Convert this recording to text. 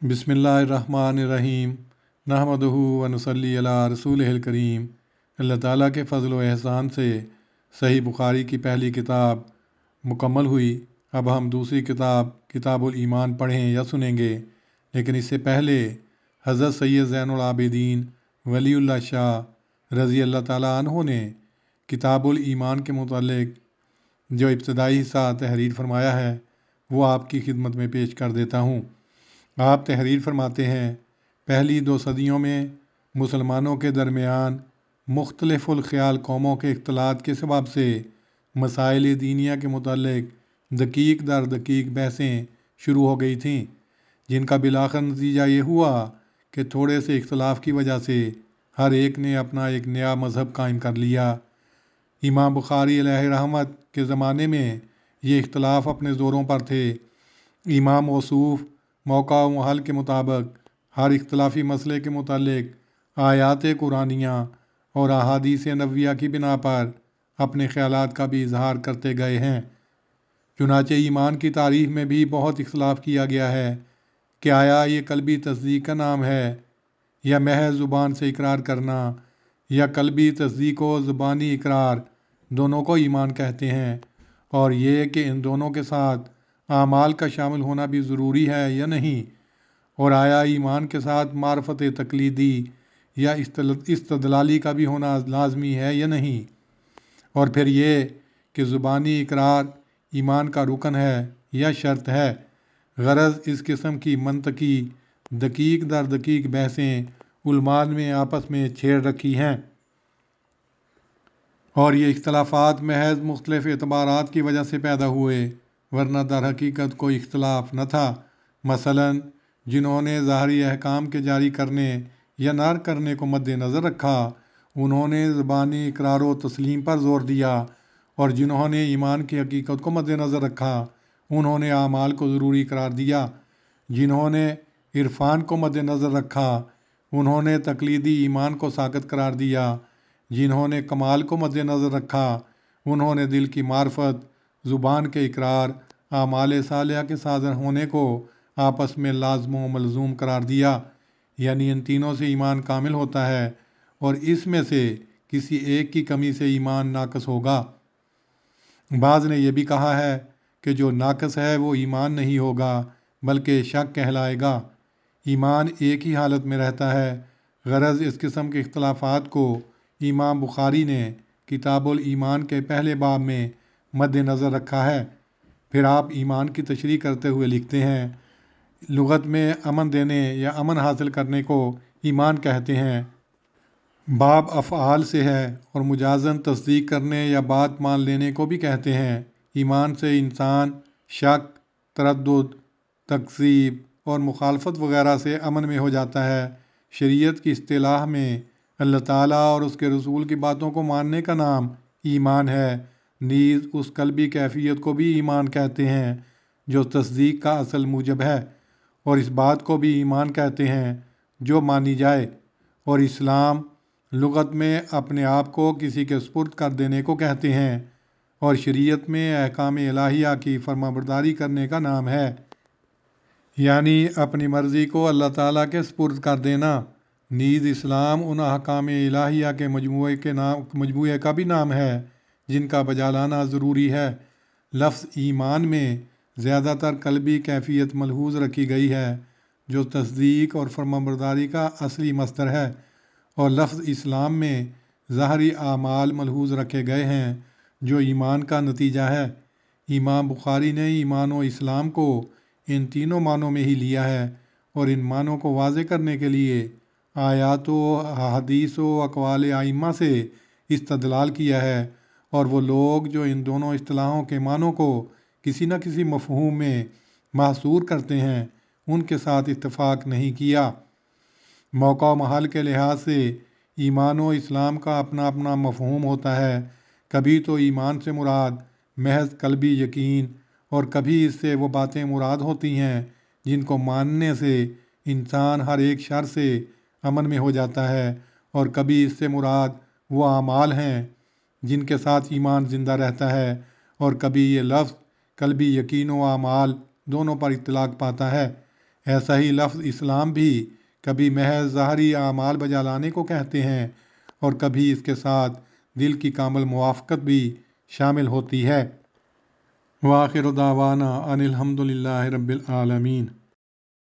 बिस्मिल्लाहिर्रहमानिर्रहीम नहमदुहु व नसल्ली अला रसूलिहिल करीम। अल्लाह ताला के फ़ज़ल व एहसान से सही बुखारी की पहली किताब मुकम्मल हुई। अब हम दूसरी किताब किताबुल ईमान पढ़ें या सुनेंगे, लेकिन इससे पहले हज़रत सैयद ज़ैनुल आबिदीन वलीउल्लाह शाह रज़ी अल्लाह ताला अन्हो ने किताबुल ईमान के मुतालिक जो इब्तदाई हिस्सा तहरीर फरमाया है वो आपकी खिदमत में पेश कर देता हूँ। आप तहरीर फरमाते हैं, पहली 2 सदियों में मुसलमानों के दरमियान मुख्तलिफ़ुल ख़याल कौमों के इख्तलात के सबब से मसाइल दीनिया के मुतालिक दकीक दर दकीक बहसें शुरू हो गई थीं, जिनका बिलाखिर नतीजा ये हुआ कि थोड़े से इख्तलाफ की वजह से हर एक ने अपना एक नया मज़हब कायम कर लिया। इमाम बुखारी अलैहि रहमत के ज़माने में ये इख्तलाफ अपने ज़ोरों पर थे। इमाम मौसूफ़ मौका व महल के मुताबिक हर इख्तलाफी मसले के मुतालिक आयात कुरानिया और अहादीस नबविया की बिना पर अपने ख़यालात का भी इजहार करते गए हैं। चुनाचे ईमान की तारीफ़ में भी बहुत इख्तलाफ किया गया है कि आया ये कल्बी तस्दीक का नाम है या महज ज़ुबान से इकरार करना, या कल्बी तस्दीक व ज़ुबानी इकरार दोनों को ईमान कहते हैं, और ये कि इन दोनों के साथ आमाल का शामिल होना भी ज़रूरी है या नहीं, और आया ईमान के साथ मार्फत तकलीदी या इस्तदलाली का भी होना लाजमी है या नहीं, और फिर ये कि ज़ुबानी इकरार ईमान का रुकन है या शर्त है। गरज इस किस्म की मंतकी दकीक दर दकीक बहसें उलमा में आपस में छेड़ रखी हैं, और ये इख्तलाफात महज मुख्तलिफ़ एतबारात की वजह से पैदा हुए, वरना दर हकीकत कोई इख्तलाफ न था। मसलन जिन्होंने ज़ाहरी अहकाम के जारी करने या न करने को मद्देनज़र रखा, उन्होंने ज़बानी इकरार व तस्लीम पर ज़ोर दिया, और जिन्होंने ईमान की हकीकत को मद्देनज़र रखा उन्होंने आमाल को ज़रूरी करार दिया। जिन्होंने इरफान को मद्देनज़र रखा उन्होंने तकलीदी ईमान को साक़ित करार दिया। जिन्होंने कमाल को मद्देनज़र रखा उन्होंने दिल की मार्फत ज़ुबान के इकरार आमाल सालिहा के साज़र होने को आपस में लाज़िम व मलज़ूम करार दिया। यानी इन तीनों से ईमान कामिल होता है, और इसमें से किसी एक की कमी से ईमान नाक़िस होगा। बाज़ ने यह भी कहा है कि जो नाक़िस है वो ईमान नहीं होगा बल्कि शक कहलाएगा। ईमान एक ही हालत में रहता है। गरज इस किस्म के इख्तलाफात को इमाम बुखारी ने किताबुल ईमान के पहले बाब में मद्देनज़र रखा है। फिर आप ईमान की तशरीह करते हुए लिखते हैं, लुग़त में अमन देने या अमन हासिल करने को ईमान कहते हैं। बाब अफ़आल से है और मुजाज़न तस्दीक करने या बात मान लेने को भी कहते हैं। ईमान से इंसान शक, तरद्दुद, तकज़ीब और मुखालफत वग़ैरह से अमन में हो जाता है। शरीयत की इस्तिलाह में अल्लाह ताला और उसके रसूल की बातों को मानने का नाम ईमान है। नीज़ उस कल्बी कैफियत को भी ईमान कहते हैं जो तस्दीक का असल मूजब है, और इस बात को भी ईमान कहते हैं जो मानी जाए। और इस्लाम लुग़त में अपने आप को किसी के सुपुर्द कर देने को कहते हैं, और शरीयत में अहकाम इलाहिया की फरमाबरदारी करने का नाम है, यानी अपनी मर्ज़ी को अल्लाह ताला के सुपुर्द कर देना। नीज़ इस्लाम उन अहकाम इलाहिया के मजमूए का भी नाम है जिनका बजा लाना ज़रूरी है। लफ्ज़ ईमान में ज़्यादातर कल्बी कैफियत मलहूज़ रखी गई है जो तस्दीक और फरमाबरदारी का असली मस्दर है, और लफ्ज़ इस्लाम में ज़ाहरी आमाल मलहूज़ रखे गए हैं जो ईमान का नतीजा है। इमाम बुखारी ने ईमान व इस्लाम को इन तीनों मानों में ही लिया है, और इन मानों को वाज़े करने के लिए आयात व हदीस व अक़वाल आइम्मा से इस्तदलाल किया है, और वो लोग जो इन दोनों इस्तिलाहों के मानों को किसी न किसी मफ़हूम में महसूर करते हैं उनके साथ इत्तेफाक नहीं किया। मौका महल के लिहाज से ईमान व इस्लाम का अपना अपना मफ़हूम होता है। कभी तो ईमान से मुराद महज कल्बी यकीन, और कभी इससे वो बातें मुराद होती हैं जिनको मानने से इंसान हर एक शर से अमन में हो जाता है, और कभी इससे मुराद वो आमाल हैं जिनके साथ ईमान ज़िंदा रहता है, और कभी ये लफ्ज़ कल्बी यकीन व आमाल दोनों पर इत्तलाक़ पाता है। ایسا ہی لفظ اسلام بھی کبھی محض ظاہری اعمال بجا لانے کو کہتے ہیں اور کبھی اس کے ساتھ دل کی کامل موافقت بھی شامل ہوتی ہے۔ وآخر دعوانا ان الحمد للہ رب العالمین۔